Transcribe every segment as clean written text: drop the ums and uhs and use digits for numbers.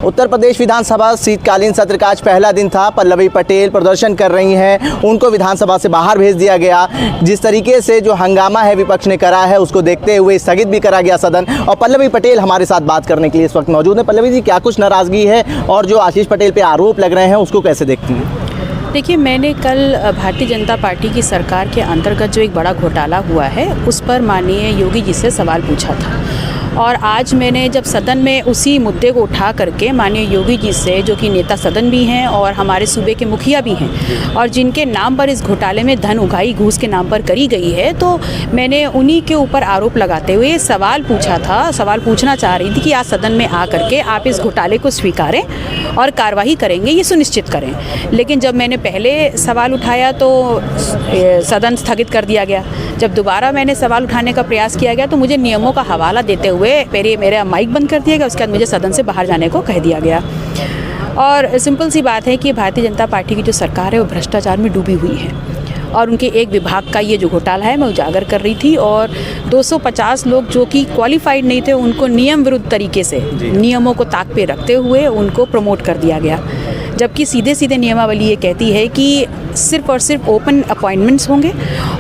उत्तर प्रदेश विधानसभा शीतकालीन सत्र का आज पहला दिन था। पल्लवी पटेल प्रदर्शन कर रही हैं, उनको विधानसभा से बाहर भेज दिया गया। जिस तरीके से जो हंगामा है विपक्ष ने करा है, उसको देखते हुए स्थगित भी करा गया सदन। और पल्लवी पटेल हमारे साथ बात करने के लिए इस वक्त मौजूद है। पल्लवी जी, क्या कुछ नाराज़गी है और जो आशीष पटेल पे आरोप लग रहे हैं उसको कैसे देखती हैं? देखिए, मैंने कल भारतीय जनता पार्टी की सरकार के अंतर्गत जो एक बड़ा घोटाला हुआ है उस पर माननीय योगी जी से सवाल पूछा था। और आज मैंने जब सदन में उसी मुद्दे को उठा करके माननीय योगी जी से, जो कि नेता सदन भी हैं और हमारे सूबे के मुखिया भी हैं और जिनके नाम पर इस घोटाले में धन उगाही घूस के नाम पर करी गई है, तो मैंने उन्हीं के ऊपर आरोप लगाते हुए सवाल पूछा था। सवाल पूछना चाह रही थी कि आज सदन में आ करके आप इस घोटाले को स्वीकारें और कार्रवाई करेंगे, ये सुनिश्चित करें। लेकिन जब मैंने पहले सवाल उठाया तो सदन स्थगित कर दिया गया। जब दोबारा मैंने सवाल उठाने का प्रयास किया गया तो मुझे नियमों का हवाला देते हुए मेरा माइक बंद कर दिया गया। उसके बाद मुझे सदन से बाहर जाने को कह दिया गया। और सिंपल सी बात है कि भारतीय जनता पार्टी की जो सरकार है वो भ्रष्टाचार में डूबी हुई है और उनके एक विभाग का ये जो घोटाला है मैं उजागर कर रही थी। और 250 लोग जो कि क्वालिफाइड नहीं थे उनको नियम विरुद्ध तरीके से नियमों को ताक पे रखते हुए उनको प्रमोट कर दिया गया, जबकि सीधे सीधे नियमावली ये कहती है कि सिर्फ और सिर्फ ओपन अपॉइंटमेंट्स होंगे,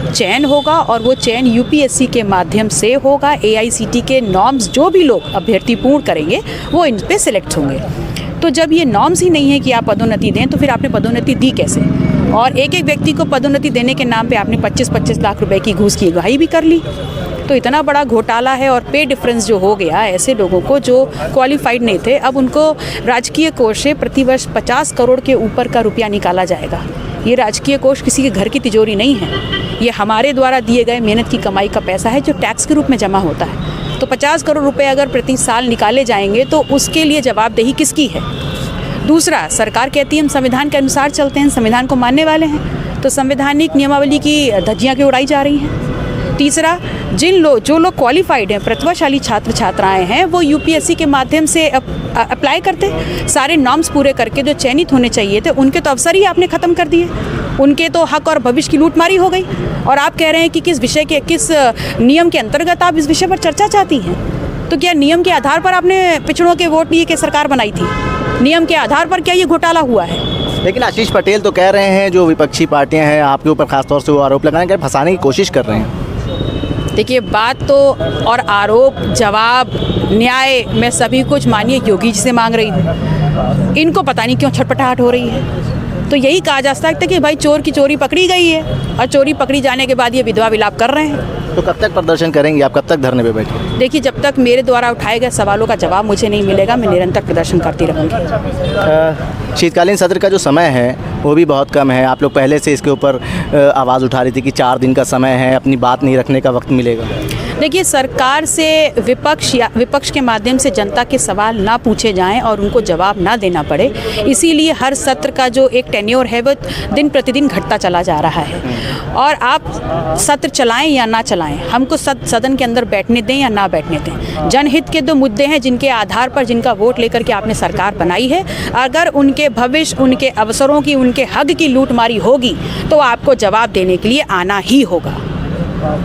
चयन होगा और वो चयन यूपीएससी के माध्यम से होगा। एआईसीटी के नॉर्म्स जो भी लोग अभ्यर्थी पूर्ण करेंगे वो इन पे सिलेक्ट होंगे। तो जब ये नॉर्म्स ही नहीं है कि आप पदोन्नति दें, तो फिर आपने पदोन्नति दी कैसे? और एक एक व्यक्ति को पदोन्नति देने के नाम पे आपने 25-25 लाख रुपए की घूस की उगाही भी कर ली। तो इतना बड़ा घोटाला है और पे डिफरेंस जो हो गया ऐसे लोगों को जो क्वालिफाइड नहीं थे, अब उनको राजकीय कोष से प्रतिवर्ष 50 करोड़ के ऊपर का रुपया निकाला जाएगा। ये राजकीय कोष किसी के घर की तिजोरी नहीं है, ये हमारे द्वारा दिए गए मेहनत की कमाई का पैसा है जो टैक्स के रूप में जमा होता है। तो 50 करोड़ रुपए अगर प्रति साल निकाले जाएंगे तो उसके लिए जवाबदेही किसकी है? दूसरा, सरकार कहती है हम संविधान के अनुसार चलते हैं, संविधान को मानने वाले हैं, तो संवैधानिक नियमावली की धज्जियाँ क्यों उड़ाई जा रही हैं? तीसरा, जो लोग क्वालिफाइड हैं, प्रतिभाशाली छात्र छात्राएं हैं, वो यूपीएससी के माध्यम से अप्लाई करते, सारे नॉर्म्स पूरे करके जो चयनित होने चाहिए थे उनके तो अवसर ही आपने ख़त्म कर दिए। उनके तो हक और भविष्य की लूटमारी हो गई। और आप कह रहे हैं कि किस नियम के अंतर्गत आप इस विषय पर चर्चा चाहती हैं? तो क्या नियम के आधार पर आपने पिछड़ों के वोट लिए के सरकार बनाई थी? नियम के आधार पर क्या ये घोटाला हुआ है? लेकिन आशीष पटेल तो कह रहे हैं, जो विपक्षी पार्टियां हैं आपके ऊपर खासतौर से वो आरोप लगाने के फंसाने की कोशिश कर रहे हैं। देखिए, बात तो और आरोप जवाब न्याय मैं सभी कुछ मानिए योगी जी से मांग रही हूँ। इनको पता नहीं क्यों छटपटाहट हो रही है। तो यही कहा जा सकता है कि भाई चोर की चोरी पकड़ी गई है और चोरी पकड़ी जाने के बाद ये विधवा विलाप कर रहे हैं। तो कब तक प्रदर्शन करेंगे आप? कब तक धरने पे बैठे? देखिए, जब तक मेरे द्वारा उठाए गए सवालों का जवाब मुझे नहीं मिलेगा, मैं निरंतर प्रदर्शन करती रहूँगी। शीतकालीन सत्र का जो समय है वो भी बहुत कम है। आप लोग पहले से इसके ऊपर आवाज़ उठा रही थी कि 4 दिन का समय है, अपनी बात नहीं रखने का वक्त मिलेगा। देखिए, सरकार से विपक्ष के माध्यम से जनता के सवाल ना पूछे जाएं और उनको जवाब ना देना पड़े, इसीलिए हर सत्र का जो एक टेन्योर है वो दिन प्रतिदिन घटता चला जा रहा है। और आप सत्र चलाएं या ना चलाएं, हमको सदन के अंदर बैठने दें या ना बैठने दें। जनहित के 2 मुद्दे हैं जिनके आधार पर, जिनका वोट लेकर के आपने सरकार बनाई है। अगर उनके भविष्य, उनके अवसरों की, उनके हक की लूटमारी होगी तो आपको जवाब देने के लिए आना ही होगा।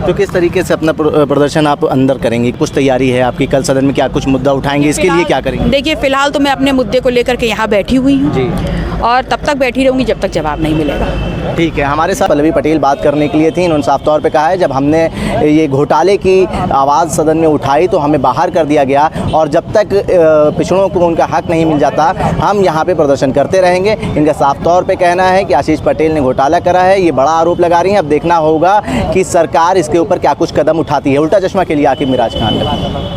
तो किस तरीके से अपना प्रदर्शन आप अंदर करेंगे? कुछ तैयारी है आपकी? कल सदन में क्या कुछ मुद्दा उठाएंगे? इसके लिए क्या करेंगे? देखिए, फिलहाल तो मैं अपने मुद्दे को लेकर के यहाँ बैठी हुई हूँ और तब तक बैठी रहूँगी जब तक जवाब नहीं मिलेगा। ठीक है। हमारे साथ पल्लवी पटेल बात करने के लिए थी। इन्होंने साफ तौर पे कहा है, जब हमने ये घोटाले की आवाज़ सदन में उठाई तो हमें बाहर कर दिया गया और जब तक पिछड़ों को उनका हक नहीं मिल जाता हम यहाँ पे प्रदर्शन करते रहेंगे। इनका साफ तौर पे कहना है कि आशीष पटेल ने घोटाला करा है, ये बड़ा आरोप लगा रही हैं। अब देखना होगा कि सरकार इसके ऊपर क्या कुछ कदम उठाती है। उल्टा चश्मा के लिए आकिब मिराज खान।